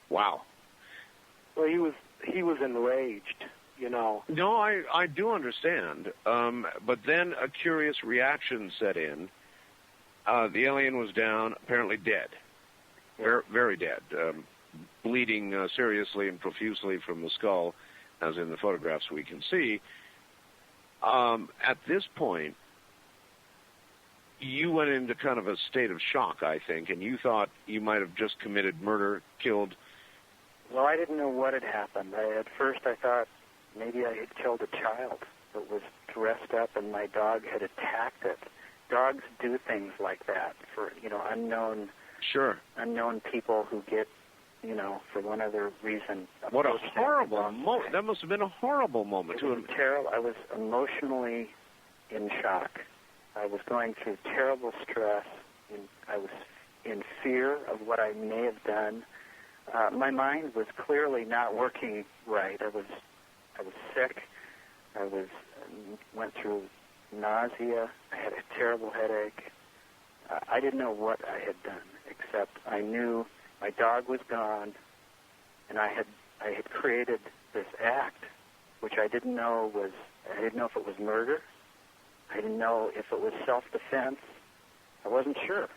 Wow. Well, he was enraged, you know. No, I do understand. But then a curious reaction set in. The alien was down, apparently dead. Very, very dead. Bleeding seriously and profusely from the skull, as in the photographs we can see. At this point, you went into kind of a state of shock, I think, and you thought you might have just committed murder, killed. Well, I didn't know what had happened. At first I thought maybe I had killed a child that was dressed up and my dog had attacked it. Dogs do things like that for, you know, unknown people who get, you know, for one other reason. What a horrible moment. That must have been a horrible moment. It was terrible. I was emotionally in shock. I was going through terrible stress. I was in fear of what I may have done. My mind was clearly not working right. I was sick. I went through nausea. I had a terrible headache. I didn't know what I had done, except I knew my dog was gone, and I had created this act, which I didn't know if it was murder. I didn't know if it was self-defense. I wasn't sure.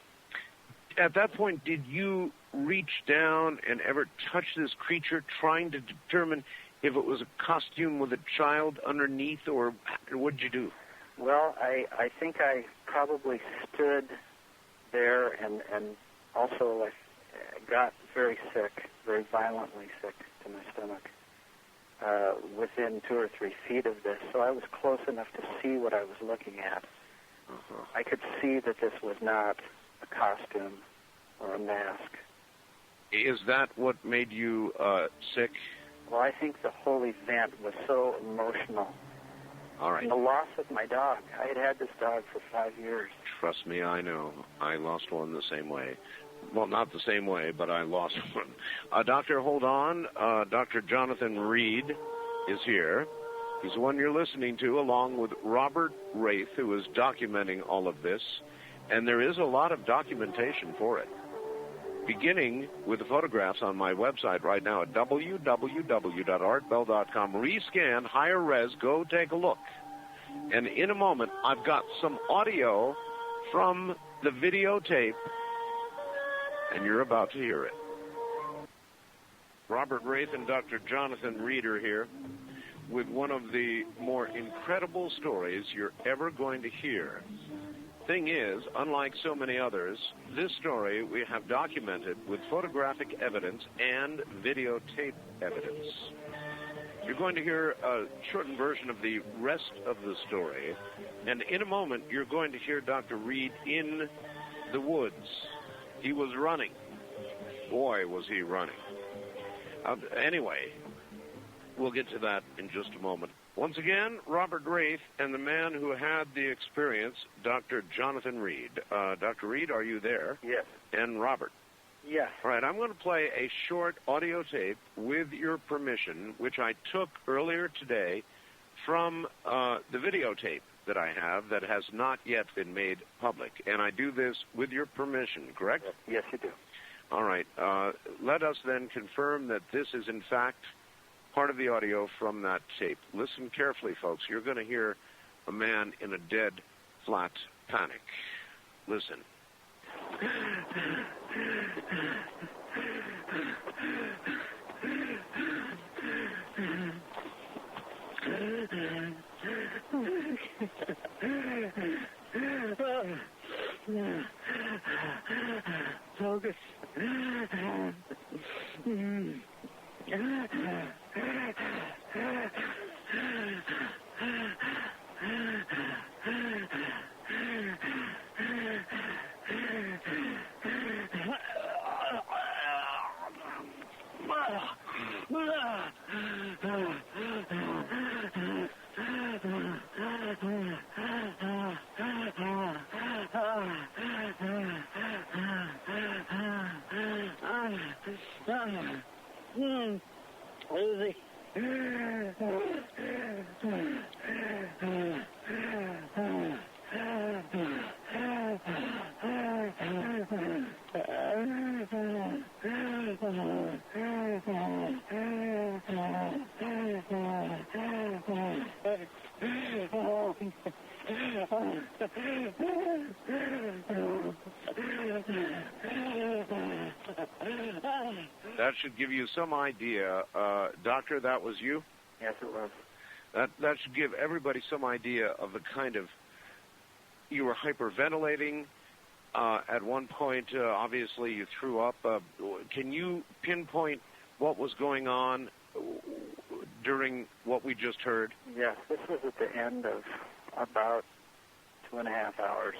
At that point, did you reach down and ever touch this creature, trying to determine if it was a costume with a child underneath, or what did you do? Well, I think I probably stood there, and also I got very sick, very violently sick to my stomach, within 2 or 3 feet of this. So I was close enough to see what I was looking at. I could see that this was not a costume or a mask. Is that what made you sick? Well, I think the whole event was so emotional. All right. And the loss of my dog. I had had this dog for 5 years. Trust me, I know. I lost one the same way. Well, not the same way, but I lost one. Doctor, hold on. Dr. Jonathan Reed is here. He's the one you're listening to, along with Robert Wraith, who is documenting all of this. And there is a lot of documentation for it, beginning with the photographs on my website right now at www.artbell.com. Rescan, higher res, go take a look. And in a moment, I've got some audio from the videotape, and you're about to hear it. Robert Wraith and Dr. Jonathan Reed are here with one of the more incredible stories you're ever going to hear. Thing is, unlike so many others, this story we have documented with photographic evidence and videotape evidence. You're going to hear a shortened version of the rest of the story, and in a moment you're going to hear Dr. Reed in the woods. He was running. Boy, was he running. Anyway, we'll get to that in just a moment. Once again, Robert Wraith and the man who had the experience, Dr. Jonathan Reed. Dr. Reed, are you there? Yes. And Robert? Yes. All right, I'm going to play a short audio tape with your permission, which I took earlier today from the videotape that I have that has not yet been made public. And I do this with your permission, correct? Yes, you do. All right. Let us then confirm that this is, in fact, part of the audio from that tape. Listen carefully, folks. You're going to hear a man in a dead, flat panic. Listen. Focus. Lucy. That should give you some idea. Doctor, that was you? Yes, it was. That should give everybody some idea of the kind of... You were hyperventilating. At one point, obviously, you threw up. Can you pinpoint what was going on during what we just heard? Yes, this was at the end of about 2.5 hours.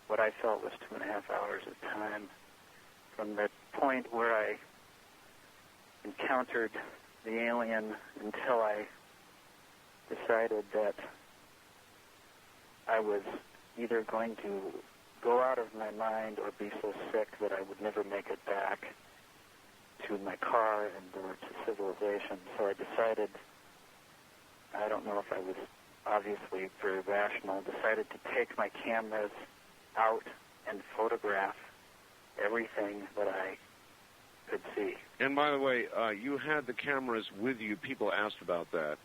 What I felt was 2.5 hours of time from the point where I encountered the alien until I decided that I was either going to go out of my mind or be so sick that I would never make it back to my car and or to civilization. So I decided, I don't know if I was obviously very rational, decided to take my cameras out and photograph everything that I could see. And by the way, you had the cameras with you. People asked about that.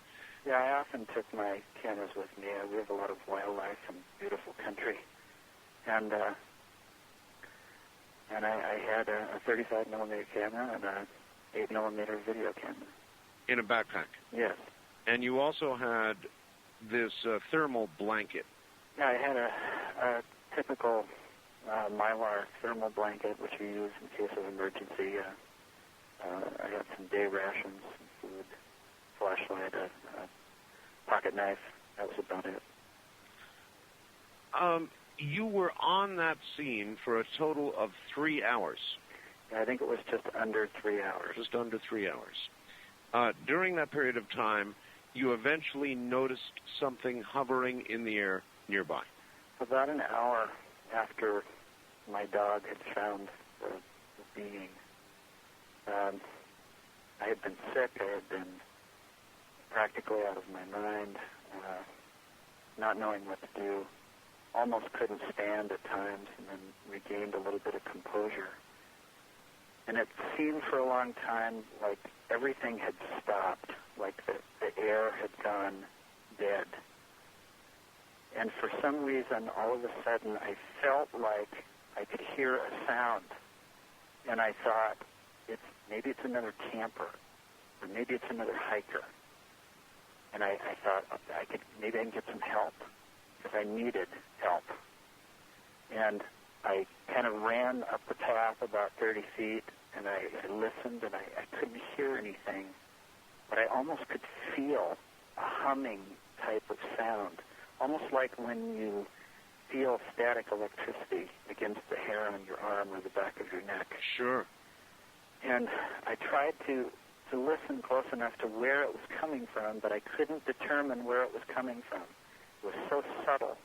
Yeah, I often took my cameras with me. We have a lot of wildlife and beautiful country. And I had a 35 millimeter camera and a 8 millimeter video camera. In a backpack? Yes. And you also had this thermal blanket. Yeah, I had a typical Mylar thermal blanket, which you use in case of emergency. I had some day rations, some food, flashlight, a pocket knife. That was about it. You were on that scene for a total of 3 hours. Yeah, I think it was just under 3 hours. Just under 3 hours. During that period of time, you eventually noticed something hovering in the air nearby. About an hour after my dog had found the being, I had been sick. I had been practically out of my mind, not knowing what to do. Almost couldn't stand at times, and then regained a little bit of composure. And it seemed for a long time like everything had stopped, like the air had gone dead. And for some reason, all of a sudden, I felt like I could hear a sound. And I thought, maybe it's another camper, or maybe it's another hiker. And I thought, maybe I can get some help, because I needed help. And I kind of ran up the path about 30 feet, and I listened, and I couldn't hear anything, but I almost could feel a humming type of sound, almost like when you feel static electricity against the hair on your arm or the back of your neck. Sure. And I tried to listen close enough to where it was coming from, but I couldn't determine where it was coming from. It was so subtle.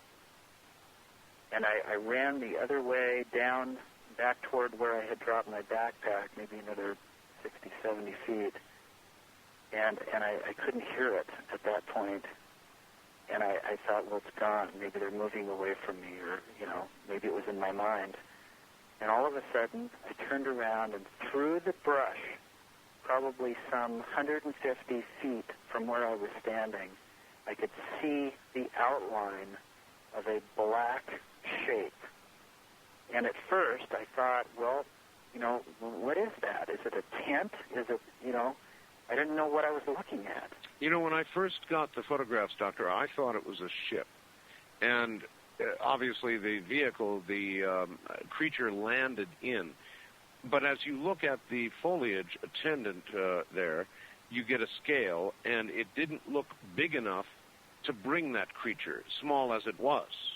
And I ran the other way down, back toward where I had dropped my backpack, maybe another 60, 70 feet. And I couldn't hear it at that point. And I thought, well, it's gone. Maybe they're moving away from me, or, maybe it was in my mind. And all of a sudden, I turned around, and through the brush, probably some 150 feet from where I was standing, I could see the outline of a black shape. And at first, I thought, well, what is that? Is it a tent? Is it, I didn't know what I was looking at. When I first got the photographs, Doctor, I thought it was a ship. And obviously the vehicle, the creature landed in. But as you look at the foliage attendant there, you get a scale, and it didn't look big enough to bring that creature, small as it was.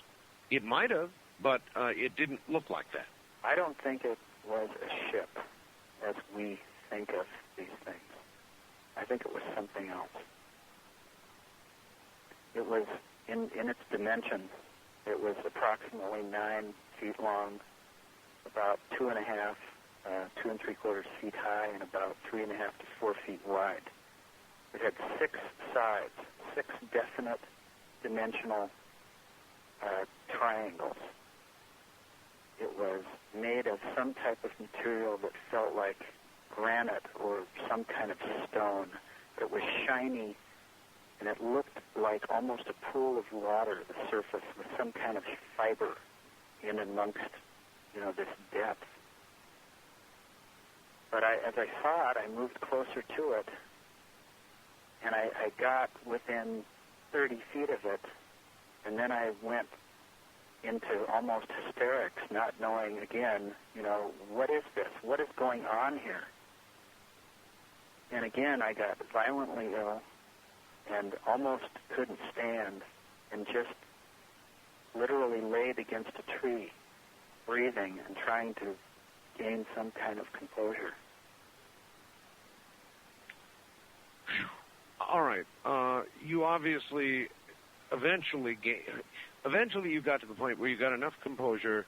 It might have, but it didn't look like that. I don't think it was a ship as we think of these things. I think it was something else. It was, in its dimension, it was approximately 9 feet long, about 2.5, 2 3/4 feet high, and about 3.5 to 4 feet wide. It had 6 sides, 6 definite dimensional triangles. it was made of some type of material that felt like granite or some kind of stone. It was shiny, and it looked like almost a pool of water, the surface, with some kind of fiber in amongst, this depth. But as I saw it, I moved closer to it, and I got within 30 feet of it, and then I went into almost hysterics, not knowing, again, what is this? What is going on here? And again, I got violently ill and almost couldn't stand and just literally laid against a tree, breathing and trying to gain some kind of composure. All right. You obviously eventually you got to the point where you got enough composure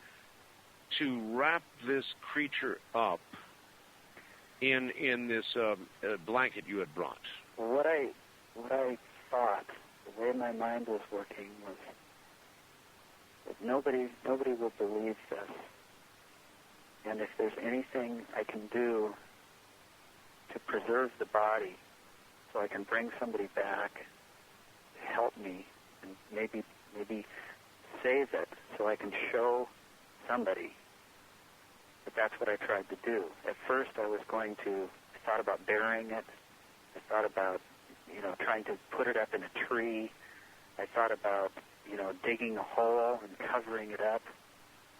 to wrap this creature up in this blanket you had brought. What I thought, the way my mind was working, was that nobody will believe this, and if there's anything I can do to preserve the body, so I can bring somebody back to help me and maybe save it, so I can show somebody. But that's what I tried to do. At first, I thought about burying it. I thought about, trying to put it up in a tree. I thought about, digging a hole and covering it up,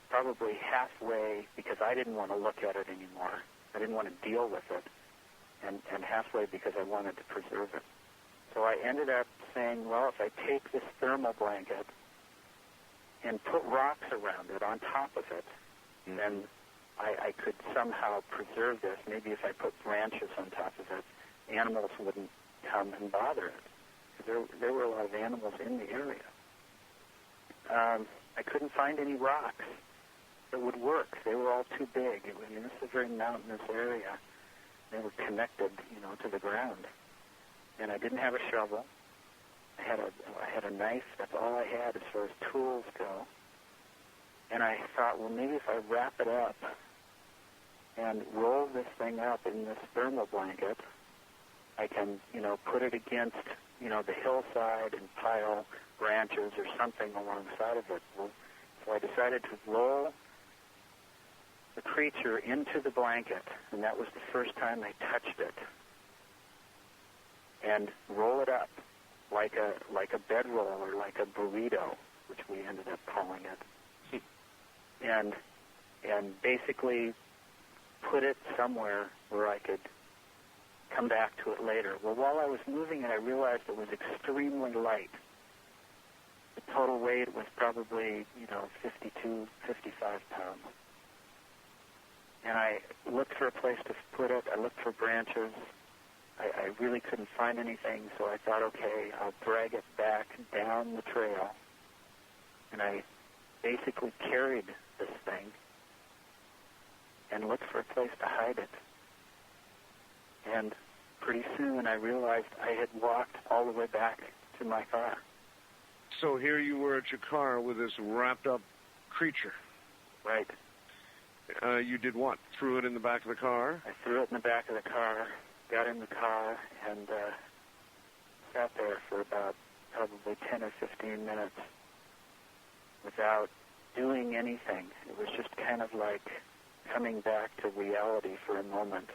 probably halfway, because I didn't want to look at it anymore. I didn't want to deal with it, and halfway because I wanted to preserve it. So I ended up saying, well, if I take this thermal blanket and put rocks around it, on top of it, then I could somehow preserve this. Maybe if I put branches on top of it, animals wouldn't come and bother it. There were a lot of animals in the area. I couldn't find any rocks that would work. They were all too big. This is a very mountainous area. They were connected, to the ground. And I didn't have a shovel. I had a knife. That's all I had as far as tools go. And I thought, well, maybe if I wrap it up and roll this thing up in this thermal blanket, I can, put it against, the hillside and pile branches or something alongside of it. So I decided to roll the creature into the blanket, and that was the first time I touched it, and roll it up like a bedroll or like a burrito, which we ended up calling it, and basically put it somewhere where I could come back to it later. Well, while I was moving it, I realized it was extremely light. The total weight was probably, 52, 55 pounds. And I looked for a place to put it. I looked for branches. I really couldn't find anything, so I thought, okay, I'll drag it back down the trail. And I basically carried this thing and looked for a place to hide it. And pretty soon I realized I had walked all the way back to my car. So here you were at your car with this wrapped-up creature. Right. You did what? Threw it in the back of the car? I threw it in the back of the car, got in the car, and sat there for about probably 10 or 15 minutes without doing anything. It was just kind of like coming back to reality for a moment.